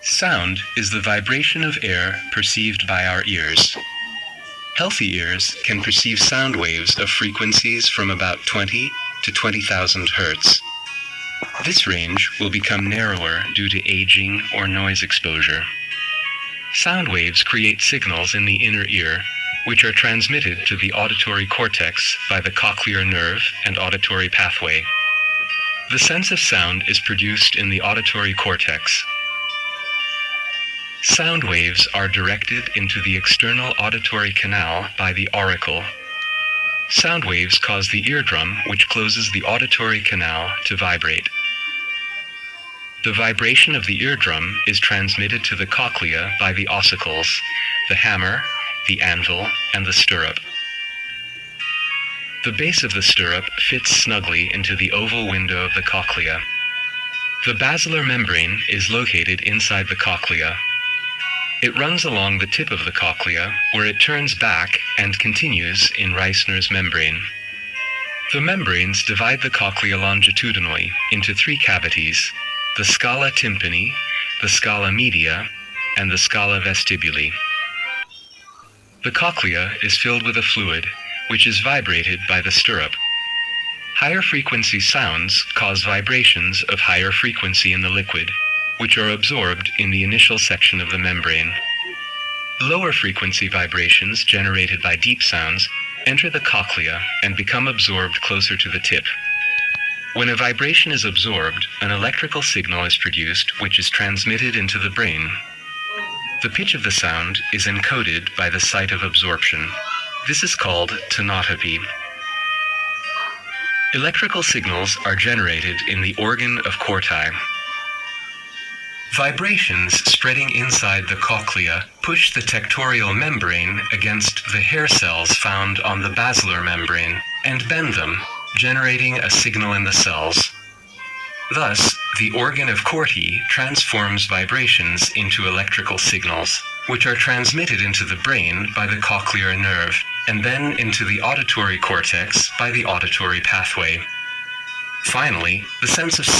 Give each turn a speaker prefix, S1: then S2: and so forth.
S1: Sound is the vibration of air perceived by our ears. Healthy ears can perceive sound waves of frequencies from about 20 to 20,000 Hz. This range will become narrower due to aging or noise exposure. Sound waves create signals in the inner ear, which are transmitted to the auditory cortex by the cochlear nerve and auditory pathway. The sense of sound is produced in the auditory cortex. Sound waves are directed into the external auditory canal by the auricle. Sound waves cause the eardrum, which closes the auditory canal, to vibrate. The vibration of the eardrum is transmitted to the cochlea by the ossicles, the hammer, the anvil, and the stirrup. The base of the stirrup fits snugly into the oval window of the cochlea. The basilar membrane is located inside the cochlea. It runs along the tip of the cochlea, where it turns back and continues in Reissner's membrane. The membranes divide the cochlea longitudinally into three cavities: the scala tympani, the scala media, and the scala vestibuli. The cochlea is filled with a fluid, which is vibrated by the stirrup. Higher frequency sounds cause vibrations of higher frequency in the liquid, which are absorbed in the initial section of the membrane. Lower frequency vibrations generated by deep sounds enter the cochlea and become absorbed closer to the tip. When a vibration is absorbed, an electrical signal is produced which is transmitted into the brain. The pitch of the sound is encoded by the site of absorption. This is called tonotopy. Electrical signals are generated in the organ of Corti. Vibrations spreading inside the cochlea push the tectorial membrane against the hair cells found on the basilar membrane and bend them, generating a signal in the cells. Thus, the organ of Corti transforms vibrations into electrical signals, which are transmitted into the brain by the cochlear nerve, and then into the auditory cortex by the auditory pathway. Finally, the sense of sound